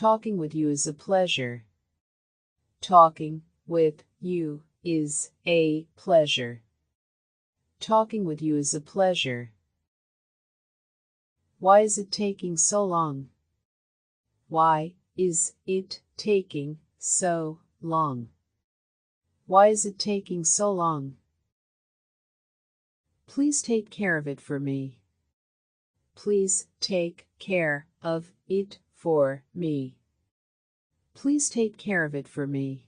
Talking with you is a pleasure. Talking with you is a pleasure. Talking with you is a pleasure. Why is it taking so long? Why is it taking so long? Why is it taking so long? Please take care of it for me. Please take care of it for me. Please take care of it for me.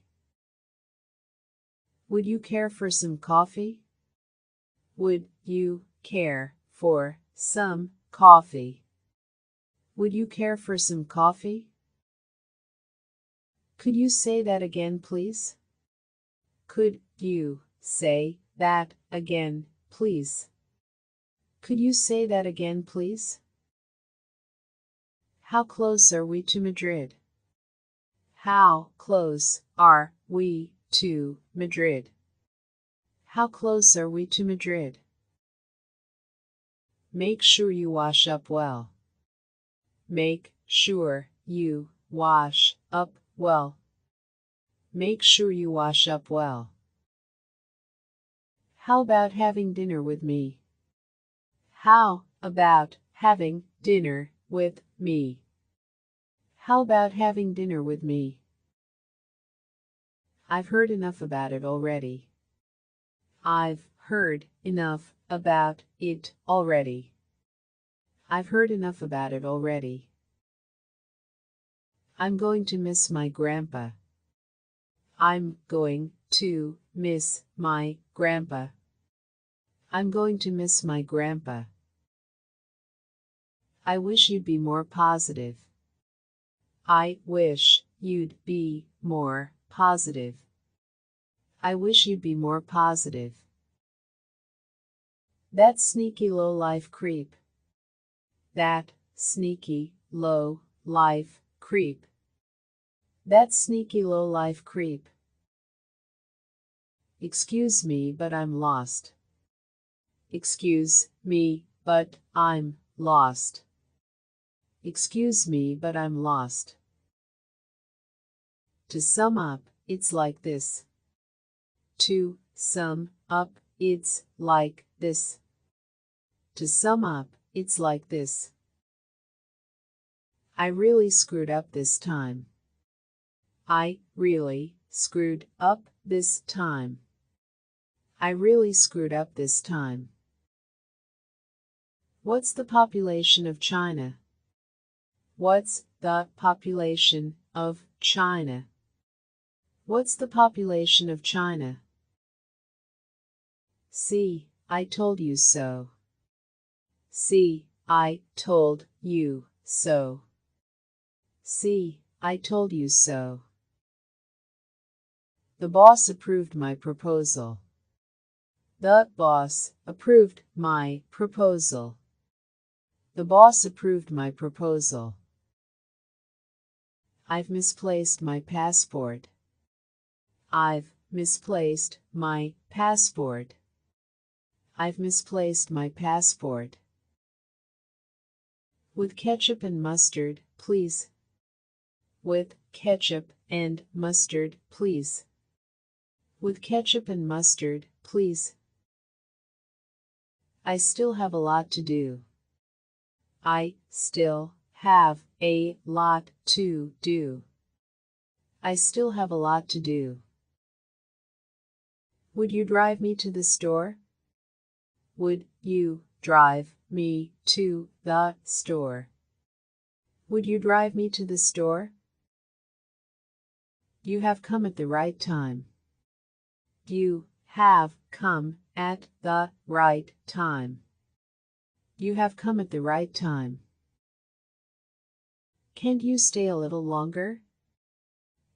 Would you care for some coffee? Would you care for some coffee? Would you care for some coffee? Could you say that again, please? Could you say that again, please? Could you say that again, please? How close are we to Madrid? How close are we to Madrid? How close are we to Madrid? Make sure you wash up well. Make sure you wash up well. Make sure you wash up well. How about having dinner with me? How about having dinner with me? How about having dinner with me? I've heard enough about it already. I've heard enough about it already. I've heard enough about it already. I'm going to miss my grandpa. I'm going to miss my grandpa. I'm going to miss my grandpa. I wish you'd be more positive. I wish you'd be more positive. I wish you'd be more positive. That sneaky low-life creep. That sneaky low-life creep. That sneaky low-life creep. Excuse me, but I'm lost. Excuse me, but I'm lost. Excuse me, but I'm lost. To sum up, it's like this. To sum up, it's like this. To sum up, it's like this. I really screwed up this time. I really screwed up this time. I really screwed up this time. What's the population of China? What's the population of China? What's the population of China? See, I told you so. See, I told you so. See, I told you so. The boss approved my proposal. The boss approved my proposal. The boss approved my proposal. I've misplaced my passport. I've misplaced my passport. I've misplaced my passport. With ketchup and mustard, please. With ketchup and mustard, please. With ketchup and mustard, please. I still have a lot to do. I still have a lot to do. I still have a lot to do. Would you drive me to the store? Would you drive me to the store? Would you drive me to the store? You have come at the right time. You have come at the right time. You have come at the right time. Can't you stay a little longer?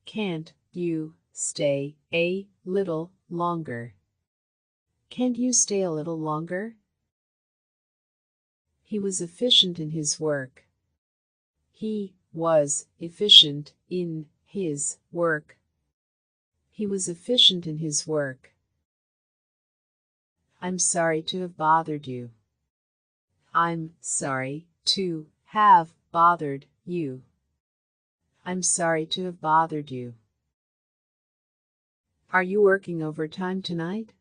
Can't you stay a little longer? Can't you stay a little longer? He was efficient in his work. He was efficient in his work. He was efficient in his work. I'm sorry to have bothered you. I'm sorry to have bothered you. I'm sorry to have bothered you. Are you working overtime tonight?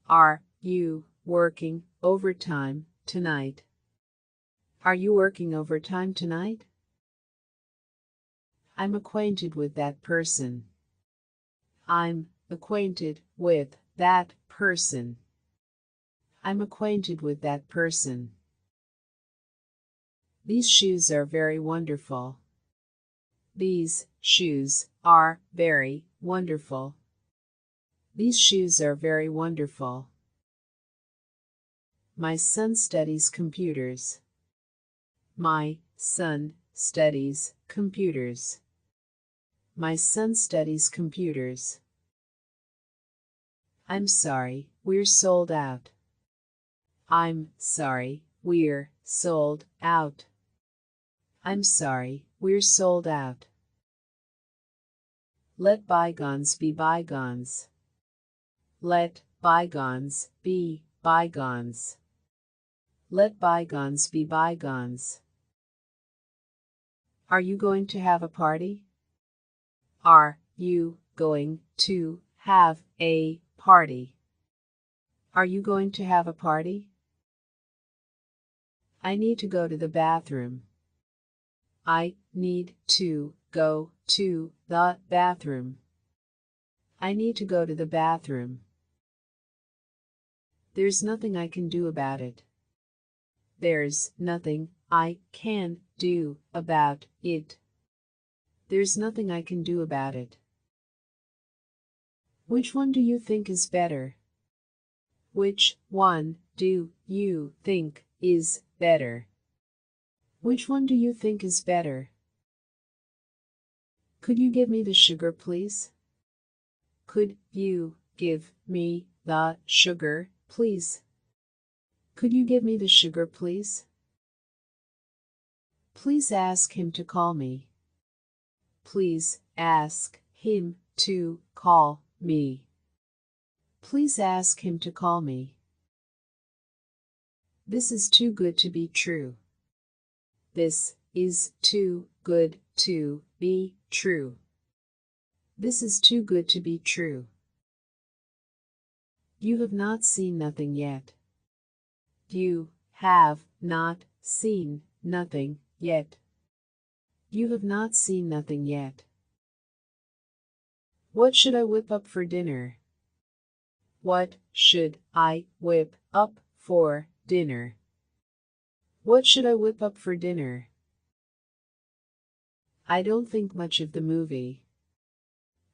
Are you working overtime tonight? Are you working overtime tonight? I'm acquainted with that person. I'm acquainted with that person. I'm acquainted with that person. These shoes are very wonderful. These shoes are very wonderful. These shoes are very wonderful. My son studies computers. My son studies computers. My son studies computers. I'm sorry, we're sold out. I'm sorry, we're sold out. I'm sorry, we're sold out. Let bygones be bygones. Let bygones be bygones. Let bygones be bygones. Are you going to have a party? Are you going to have a party? Are you going to have a party? I need to go to the bathroom. I need to go to the bathroom. I need to go to the bathroom. There's nothing I can do about it. There's nothing I can do about it. There's nothing I can do about it. Which one do you think is better? Which one do you think is better? Which one do you think is better? Could you give me the sugar, please? Could you give me the sugar, please? Could you give me the sugar, please? Please ask him to call me. Please ask him to call me. Please ask him to call me. This is too good to be true. This is too good to be true. This is too good to be true. You have not seen nothing yet. You have not seen nothing yet. You have not seen nothing yet. What should I whip up for dinner? What should I whip up for dinner? What should I whip up for dinner? I don't think much of the movie.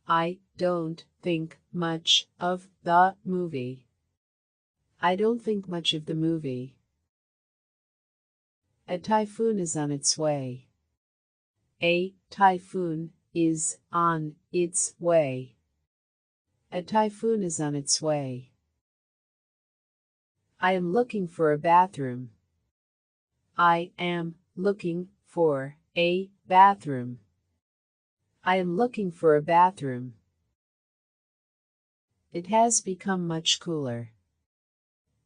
I don't think much of the movie. I don't think much of the movie. A typhoon is on its way. A typhoon is on its way. A typhoon is on its way. I am looking for a bathroom. I am looking for a bathroom. I am looking for a bathroom. It has become much cooler.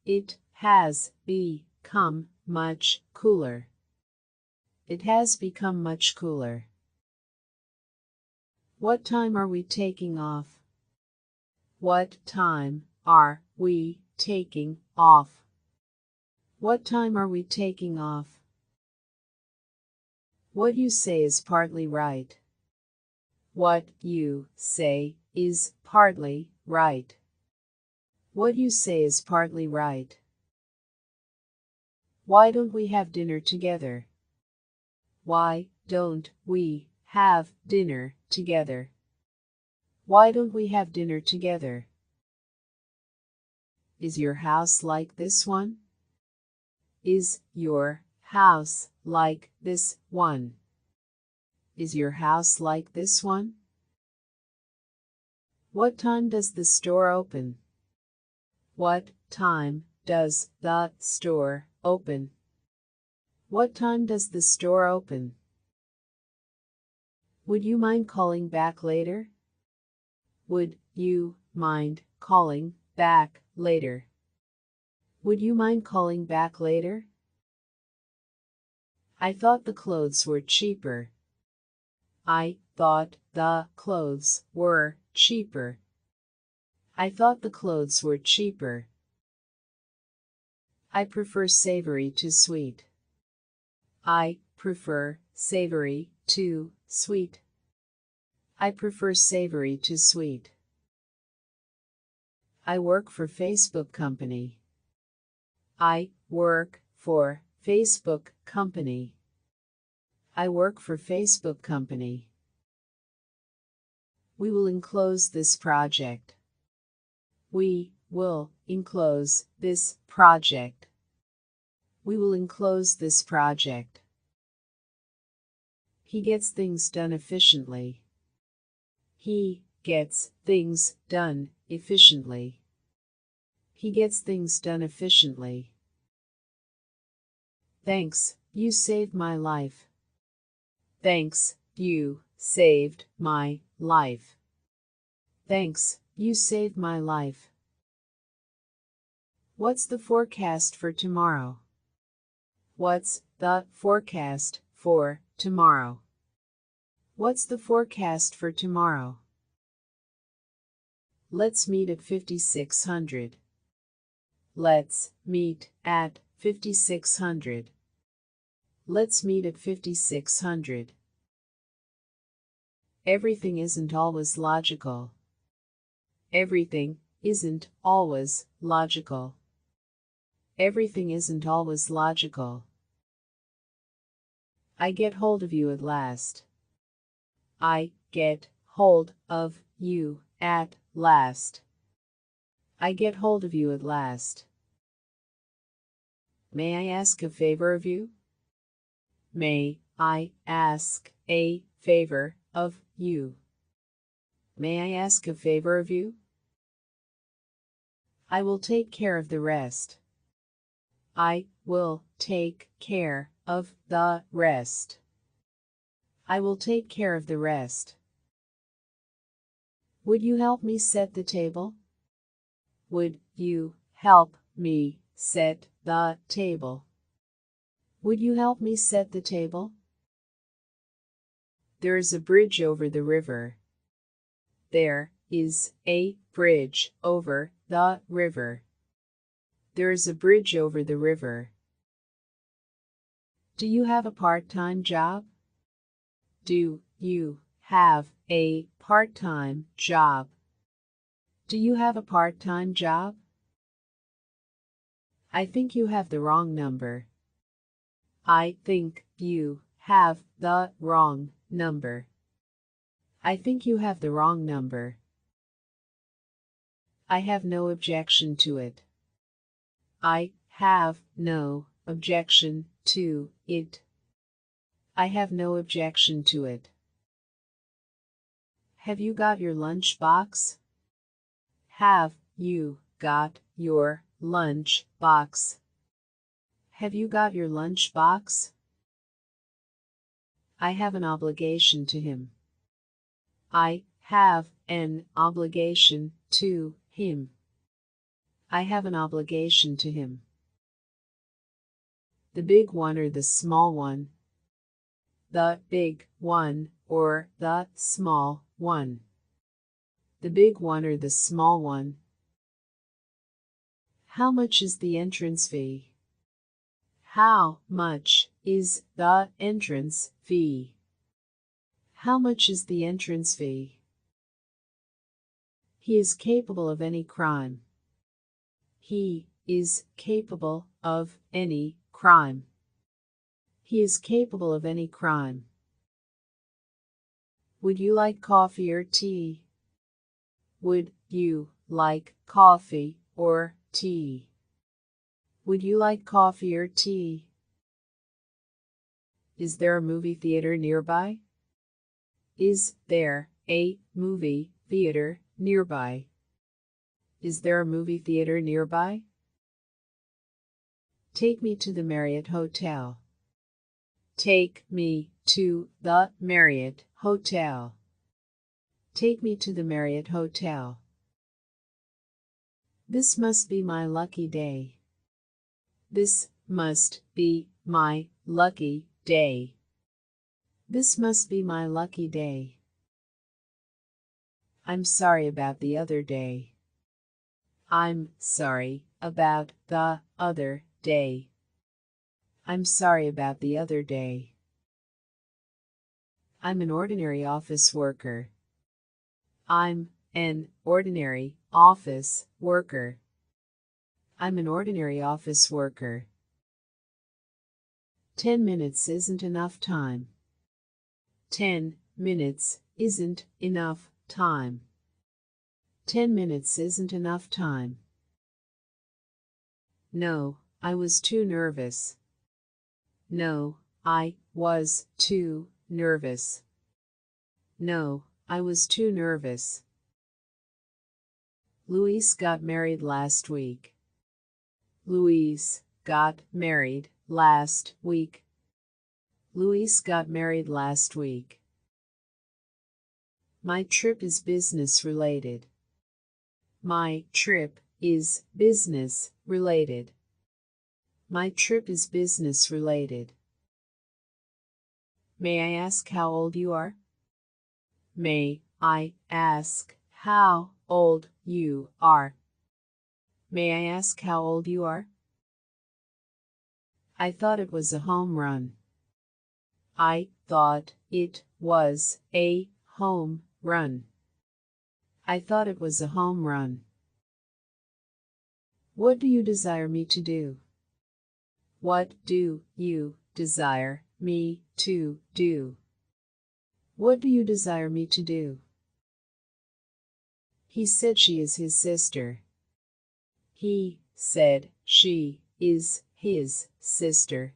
It has become much cooler. It has become much cooler. What time are we taking off? What time are we taking off? What time are we taking off? What you say is partly right. What you say is partly right. What you say is partly right. Why don't we have dinner together? Why don't we have dinner together? Why don't we have dinner together? Is your house like this one? Is your house like this one? Is your house like this one? What time does the store open? What time does the store open? What time does the store open? Would you mind calling back later? Would you mind calling back later? Would you mind calling back later? I thought the clothes were cheaper. I thought the clothes were cheaper. I thought the clothes were cheaper. I prefer savory to sweet. I prefer savory to sweet. I prefer savory to sweet. I work for Facebook company. I work for Facebook company. I work for Facebook company. We will enclose this project. We will enclose this project. We will enclose this project. He gets things done efficiently. He gets things done efficiently. He gets things done efficiently. Thanks, you saved my life. Thanks, you saved my life. Thanks, you saved my life. What's the forecast for tomorrow? What's the forecast for tomorrow? What's the forecast for tomorrow? Let's meet at 5600. Let's meet at 5600. Let's meet at 5600. Everything isn't always logical. Everything isn't always logical. Everything isn't always logical. I get hold of you at last. I get hold of you at last. I get hold of you at last. May I ask a favor of you? May I ask a favor of you? May I ask a favor of you? I will take care of the rest. I will take care of the rest. I will take care of the rest. Would you help me set the table? Would you help me set the table? Would you help me set the table? There is a bridge over the river. There is a bridge over the river. There is a bridge over the river. Do you have a part-time job? Do you have a part-time job? Do you have a part-time job? I think you have the wrong number. I think you have the wrong number. I think you have the wrong number. I have no objection to it. I have no objection to it. I have no objection to it. Have you got your lunch box? Have you got your lunch box? Have you got your lunch box? I have an obligation to him. I have an obligation to him. I have an obligation to him. The big one or the small one? The big one or the small one? The big one or the small one? How much is the entrance fee? How much is the entrance fee? How much is the entrance fee? He is capable of any crime. He is capable of any crime. He is capable of any crime. Would you like coffee or tea? Would you like coffee or tea? Would you like coffee or tea? Is there a movie theater nearby? Is there a movie theater nearby? Is there a movie theater nearby? Take me to the Marriott Hotel. Take me to the Marriott Hotel. Take me to the Marriott Hotel. This must be my lucky day. This must be my lucky day. This must be my lucky day. I'm sorry about the other day. I'm sorry about the other day. I'm sorry about the other day. I'm an ordinary office worker. I'm an ordinary office worker. I'm an ordinary office worker. 10 minutes isn't enough time. 10 minutes isn't enough time. 10 minutes isn't enough time. No, I was too nervous. No, I was too nervous. No, I was too nervous. Louise got married last week. Louise got married last week. Louise got married last week. My trip is business related. My trip is business related. My trip is business related. May I ask how old you are? May I ask how old you are? May I ask how old you are? I thought it was a home run. I thought it was a home run. I thought it was a home run. What do you desire me to do? What do you desire me to do? What do you desire me to do? He said she is his sister. He said she is his sister.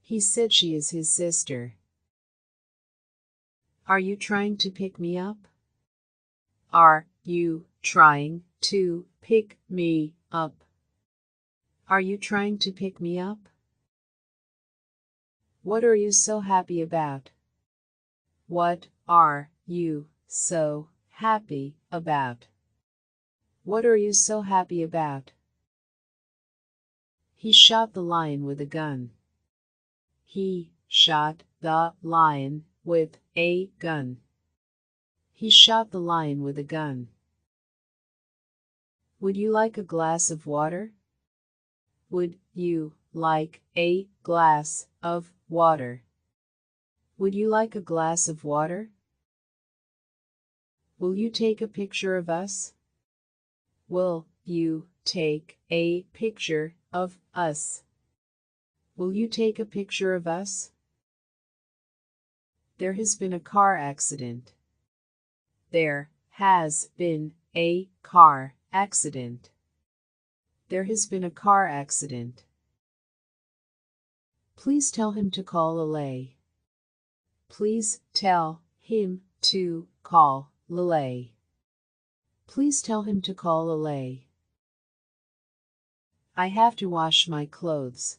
He said she is his sister. Are you trying to pick me up? Are you trying to pick me up? Are you trying to pick me up? What are you so happy about? What are you so happy about? What are you so happy about? He shot the lion with a gun. He shot the lion with a gun. He shot the lion with a gun. Would you like a glass of water? Would you like a glass of water? Would you like a glass of water? Will you take a picture of us? Will you take a picture of us? Will you take a picture of us? There has been a car accident. There has been a car accident. There has been a car accident. Please tell him to call Lele. Please tell him to call Lele. Please tell him to call Lele. I have to wash my clothes.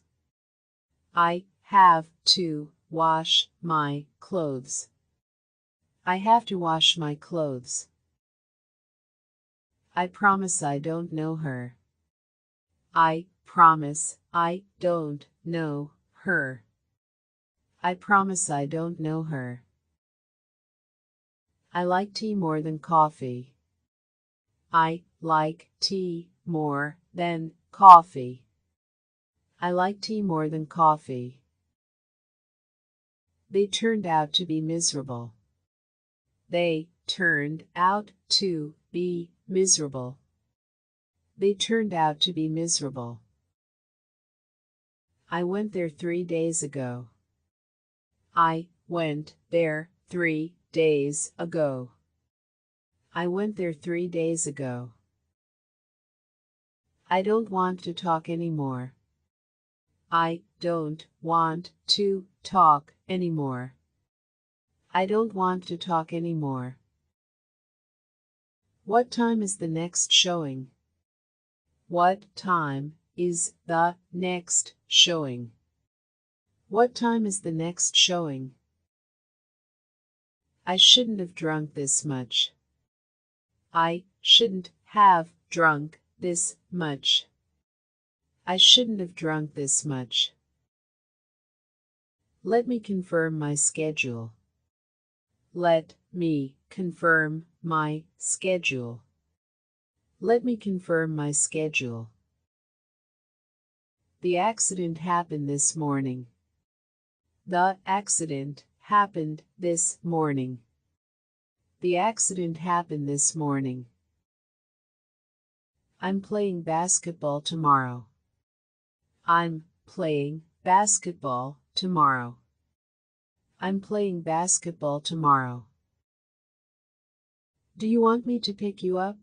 I have to wash my clothes. I have to wash my clothes. I promise I don't know her. I promise I don't know her. I promise I don't know her. I like tea more than coffee. I like tea more than coffee. I like tea more than coffee. They turned out to be miserable. They turned out to be miserable. They turned out to be miserable. I went there 3 days ago. I went there 3 days ago. I went there 3 days ago. I don't want to talk anymore. I don't want to talk anymore. I don't want to talk anymore. What time is the next showing? What time is the next showing? What time is the next showing? I shouldn't have drunk this much. I shouldn't have drunk this much. I shouldn't have drunk this much. Let me confirm my schedule. Let me confirm my schedule. Let me confirm my schedule. The accident happened this morning. The accident happened this morning. The accident happened this morning. I'm playing basketball tomorrow. I'm playing basketball tomorrow. I'm playing basketball tomorrow. Do you want me to pick you up?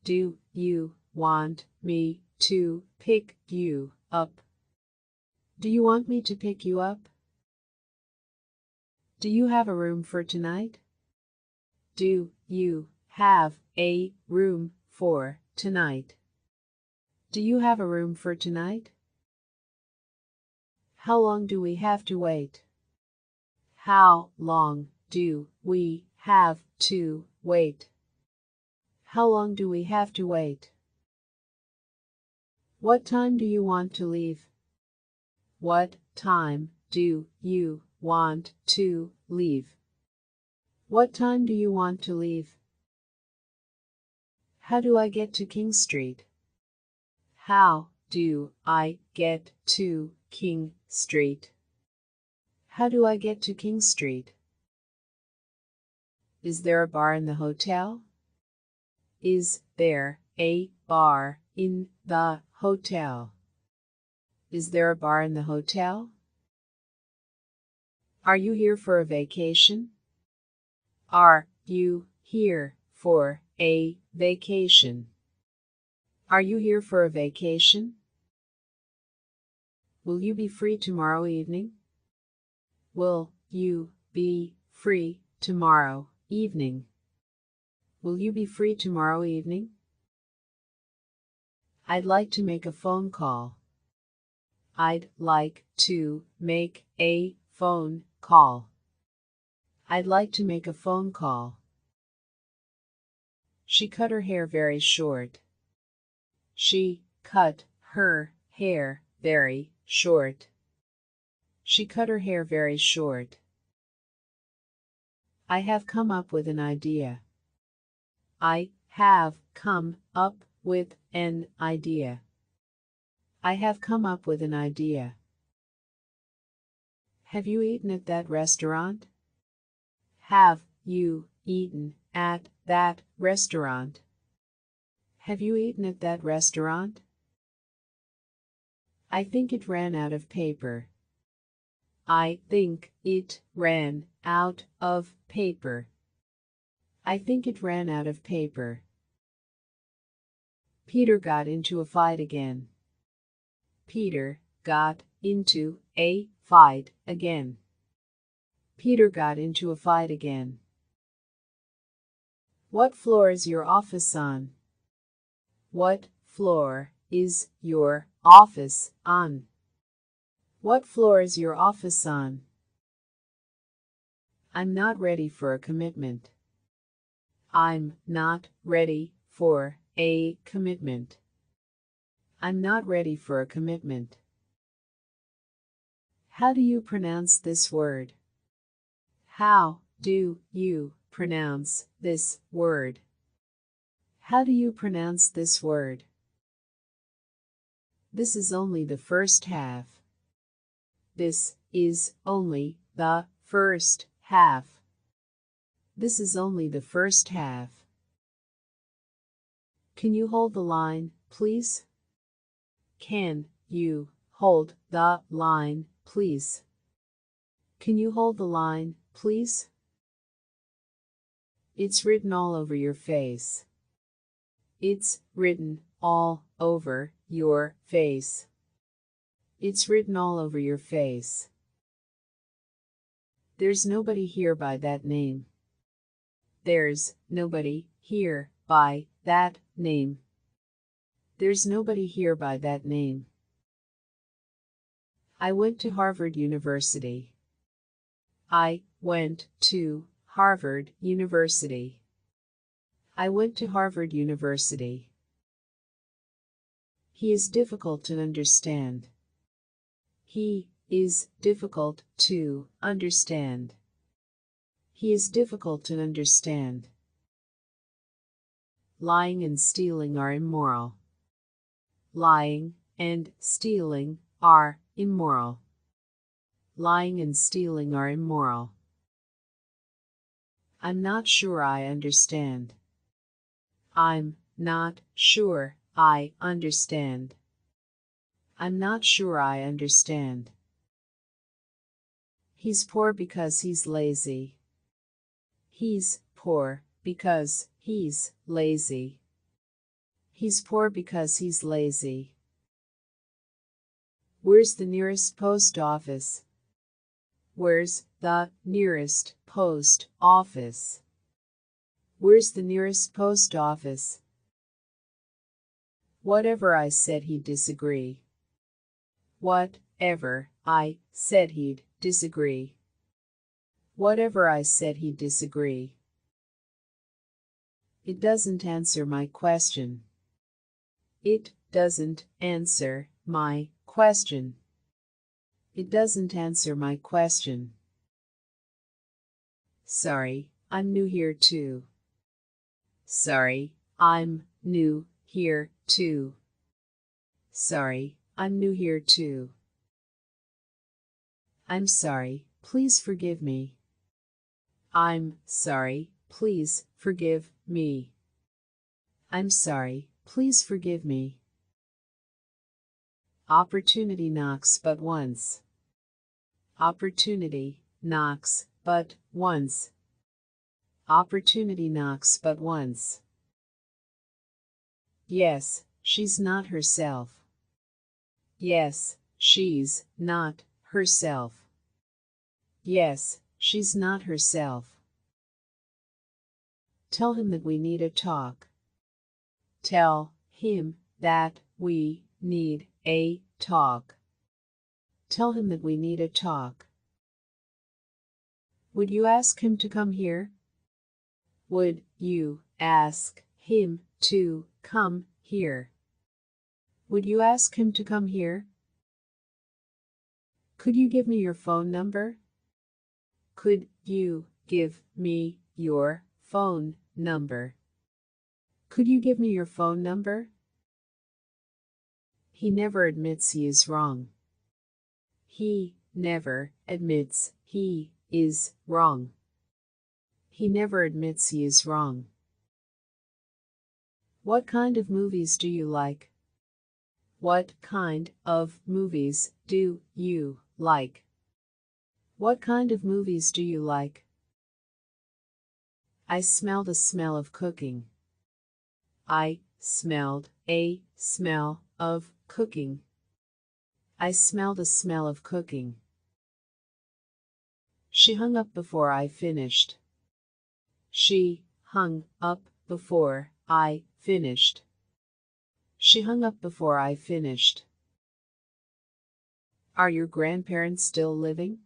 Do you want me to pick you up? Do you want me to pick you up? Do you have a room for tonight? Do you have a room for tonight? Do you have a room for tonight? How long do we have to wait? How long do we have to wait? How long do we have to wait? What time do you want to leave? What time do you want to leave? What time do you want to leave? How do I get to King Street? How do I get to King Street? How do I get to King Street? Is there a bar in the hotel? Is there a bar in the hotel? Is there a bar in the hotel? Are you here for a vacation? Are you here for a vacation? Are you here for a vacation? Will you be free tomorrow evening? Will you be free tomorrow evening? Will you be free tomorrow evening? I'd like to make a phone call. I'd like to make a phone call. I'd like to make a phone call. She cut her hair very short. She cut her hair very short. She cut her hair very short. I have come up with an idea. I have come up with an idea. I have come up with an idea. Have you eaten at that restaurant? Have you eaten at that restaurant? Have you eaten at that restaurant? I think it ran out of paper. I think it ran out of paper. I think it ran out of paper. Peter got into a fight again. Peter got into a fight again. Peter got into a fight again. What floor is your office on? What floor is your office on? What floor is your office on? I'm not ready for a commitment. I'm not ready for a commitment. I'm not ready for a commitment. How do you pronounce this word? How do you pronounce this word? How do you pronounce this word? This is only the first half. This is only the first half. This is only the first half. Can you hold the line, please? Can you hold the line, please? Can you hold the line, please? It's written all over your face. It's written all over your face. It's written all over your face. There's nobody here by that name. There's nobody here by that name. There's nobody here by that name. I went to Harvard University. I went to Harvard University. I went to Harvard University. He is difficult to understand. He is difficult to understand. He is difficult to understand. Lying and stealing are immoral. Lying and stealing are immoral. Lying and stealing are immoral. I'm not sure I understand. I'm not sure I understand. I'm not sure I understand. He's poor because he's lazy. He's poor because he's lazy. He's poor because he's lazy. Where's the nearest post office? Where's the nearest post office? Where's the nearest post office? Whatever I said he'd disagree. Whatever I said he'd disagree. Whatever I said he'd disagree. It doesn't answer my question. It doesn't answer my question. It doesn't answer my question. Sorry, I'm new here too. Sorry, I'm new here too. Sorry, I'm new here too. I'm sorry, please forgive me. I'm sorry, please forgive me. I'm sorry, please forgive me. Opportunity knocks but once. Opportunity knocks but once. Opportunity knocks but once. Yes, she's not herself. Yes, she's not herself. Yes, she's not herself. Tell him that we need a talk. Tell him that we need a talk. Tell him that we need a talk. Would you ask him to come here? Would you ask him to come here? Would you ask him to come here? Could you give me your phone number? Could you give me your phone number? Could you give me your phone number? He never admits he is wrong. He never admits he is wrong. He never admits he is wrong. What kind of movies do you like? What kind of movies do you like? What kind of movies do you like? I smell the smell of cooking. I smelled a smell of cooking. I smell the smell of cooking. She hung up before I finished. She hung up before I finished. She hung up before I finished. Are your grandparents still living?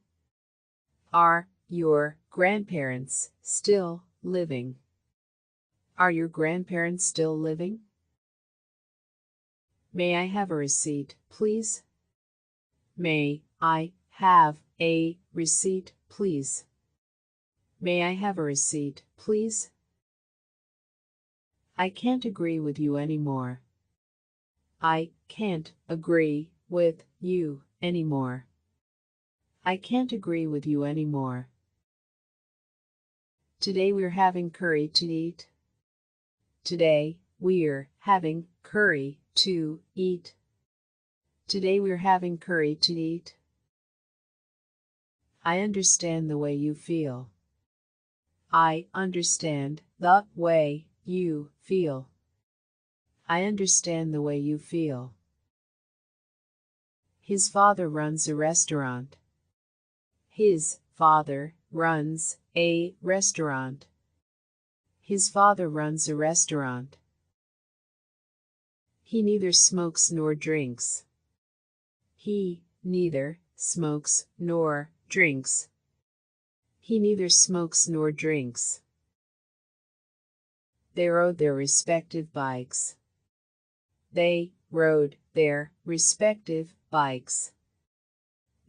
Are your grandparents still living? Are your grandparents still living? May I have a receipt, please? May I have a receipt, please? May I have a receipt, please? I can't agree with you anymore. I can't agree with you anymore. I can't agree with you anymore. Today we're having curry to eat. Today we're having curry to eat. Today we're having curry to eat. I understand the way you feel. I understand the way you feel. I understand the way you feel. His father runs a restaurant. His father runs a restaurant. His father runs a restaurant. He neither smokes nor drinks. He neither smokes nor drinks. He neither smokes nor drinks. They rode their respective bikes. They rode their respective bikes.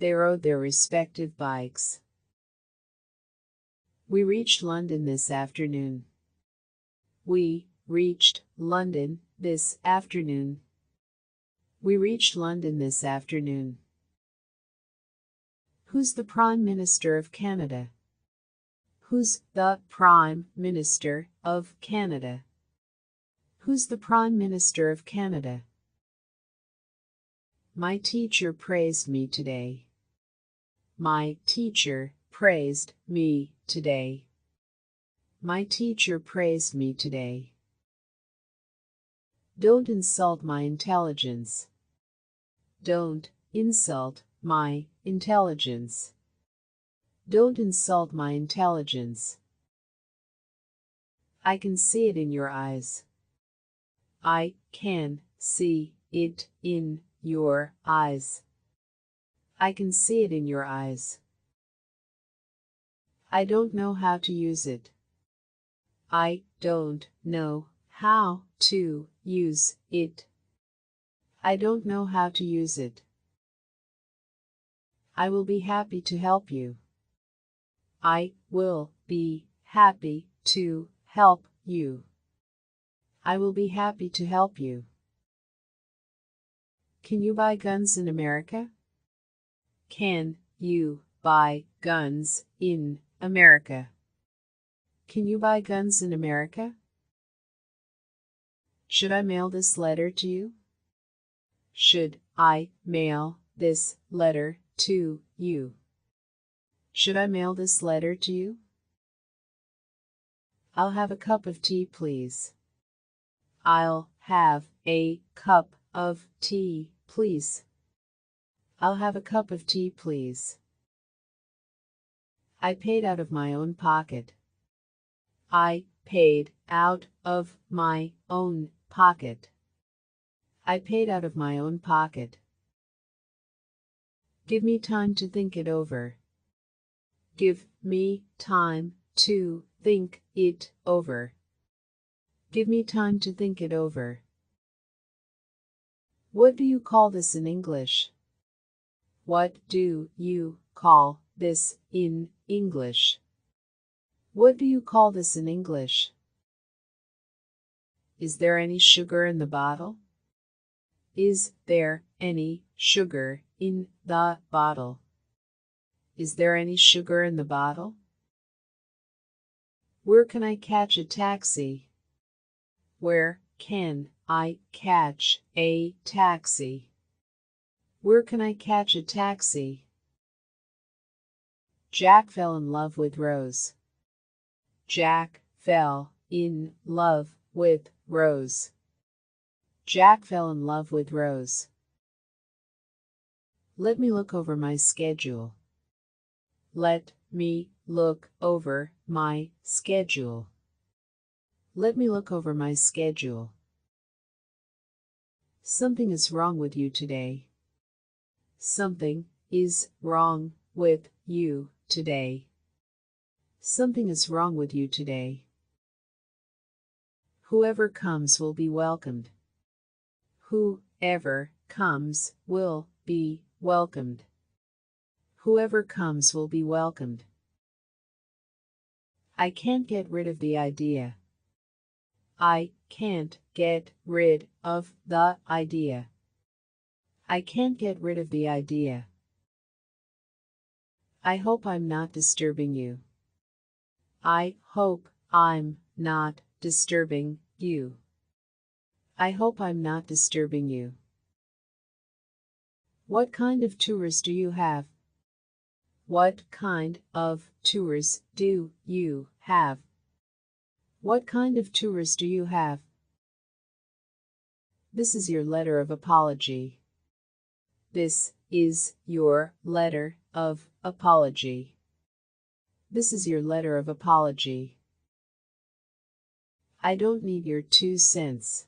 they rode their respective bikes. We reached London this afternoon. We reached London this afternoon. We reached London this afternoon. Who's the Prime Minister of Canada? Who's the Prime Minister of Canada? Who's the Prime Minister of Canada? My teacher praised me today. My teacher praised me today. My teacher praised me today. Don't insult my intelligence. Don't insult my intelligence. Don't insult my intelligence. I can see it in your eyes. I can see it in your eyes. I can see it in your eyes. I don't know how to use it. I don't know how to use it. I don't know how to use it. I will be happy to help you. I will be happy to help you. I will be happy to help you. Can you buy guns in America? Can you buy guns in America? Can you buy guns in America? Should I mail this letter to you? Should I mail this letter to you? Should I mail this letter to you? I'll have a cup of tea, please. I'll have a cup of tea, please. I'll have a cup of tea, please. I paid out of my own pocket. I paid out of my own pocket. I paid out of my own pocket. Give me time to think it over. Give me time to think it over. Give me time to think it over. What do you call this in English? What do you call this in English? What do you call this in English? Is there any sugar in the bottle? Is there any sugar in the bottle? Is there any sugar in the bottle? Where can I catch a taxi? Where can I catch a taxi? Where can I catch a taxi? Jack fell in love with Rose. Jack fell in love with Rose. Jack fell in love with Rose. Let me look over my schedule. Let me look over my schedule. Let me look over my schedule. Something is wrong with you today. Something is wrong with you today. Something is wrong with you today. Whoever comes will be welcomed. Whoever comes will be welcomed. Whoever comes will be welcomed. I can't get rid of the idea. I can't get rid of the idea. I can't get rid of the idea. I hope I'm not disturbing you. I hope I'm not disturbing you. I hope I'm not disturbing you. What kind of tours do you have? What kind of tours do you have? What kind of tours do you have? This is your letter of apology. This is your letter of apology. This is your letter of apology. I don't need your 2 cents.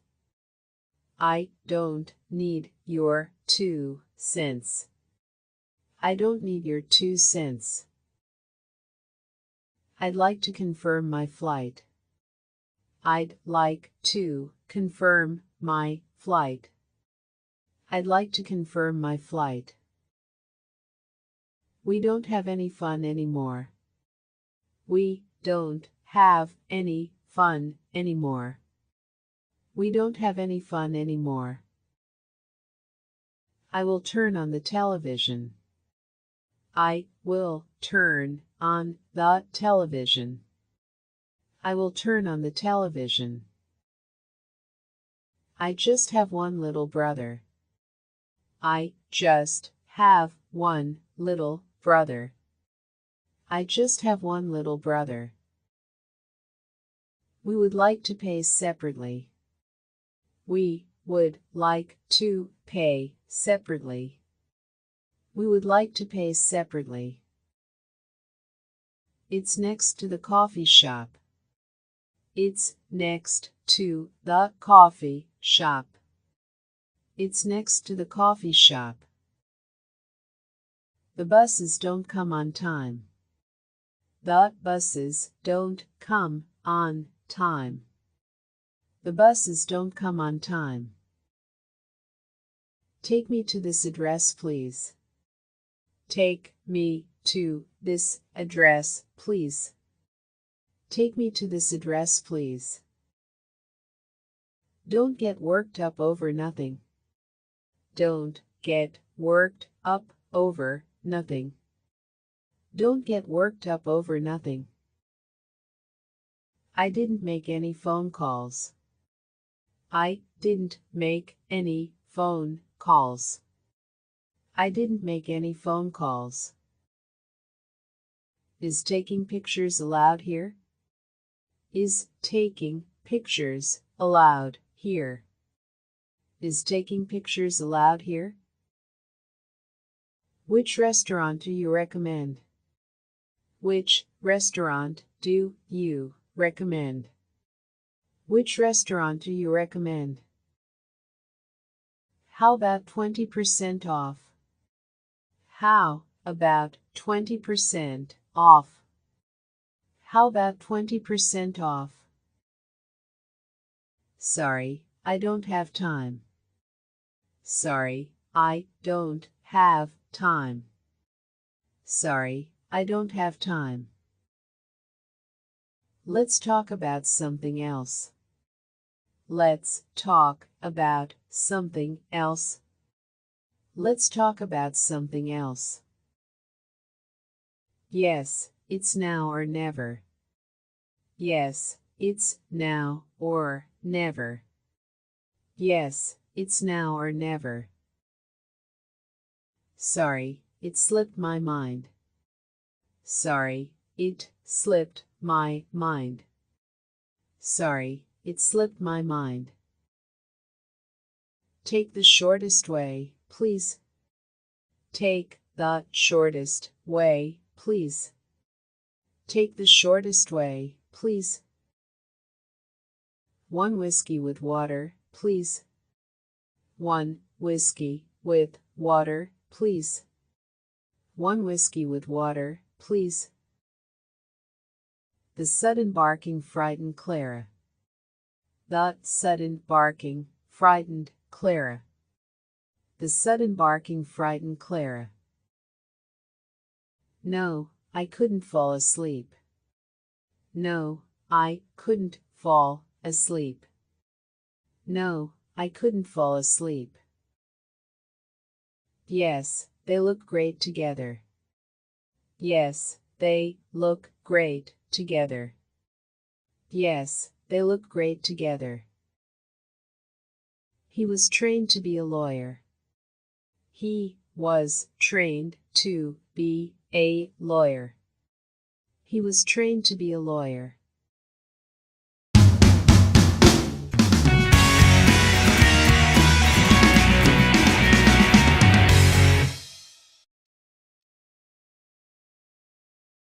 I don't need your 2 cents. I don't need your 2 cents. I'd like to confirm my flight. I'd like to confirm my flight. I'd like to confirm my flight. We don't have any fun anymore. We don't have any fun anymore. We don't have any fun anymore. I will turn on the television. I will turn on the television. I will turn on the television. I just have one little brother. I just have one little brother. I just have one little brother. We would like to pay separately. We would like to pay separately. We would like to pay separately. It's next to the coffee shop. It's next to the coffee shop. It's next to the coffee shop. The buses don't come on time. The buses don't come on time. The buses don't come on time. Take me to this address, please. Take me to this address, please. Take me to this address, please. Don't get worked up over nothing. Don't get worked up over nothing. Don't get worked up over nothing. I didn't make any phone calls. I didn't make any phone calls. I didn't make any phone calls. Is taking pictures allowed here? Is taking pictures allowed here? Is taking pictures allowed here? Which restaurant do you recommend? Which restaurant do you recommend? Which restaurant do you recommend? How about 20% off? How about 20% off? How about 20% off? Sorry, I don't have time. Sorry, I don't have time. Sorry, I don't have time. Let's talk about something else. Let's talk about something else. Let's talk about something else. Yes, it's now or never. Yes, it's now or never. Yes, it's now or never. Sorry, it slipped my mind. Sorry, it slipped my mind. Sorry, it slipped my mind. Take the shortest way, please. Take the shortest way, please. Take the shortest way, please. One whiskey with water, please. One whiskey with water, please. One whiskey with water, please. The sudden barking frightened Clara. The sudden barking frightened Clara. The sudden barking frightened Clara. No, I couldn't fall asleep. No, I couldn't fall asleep. No, I couldn't fall asleep. Yes, they look great together. Yes, they look great together. Yes, they look great together. He was trained to be a lawyer. He was trained to be a lawyer. He was trained to be a lawyer.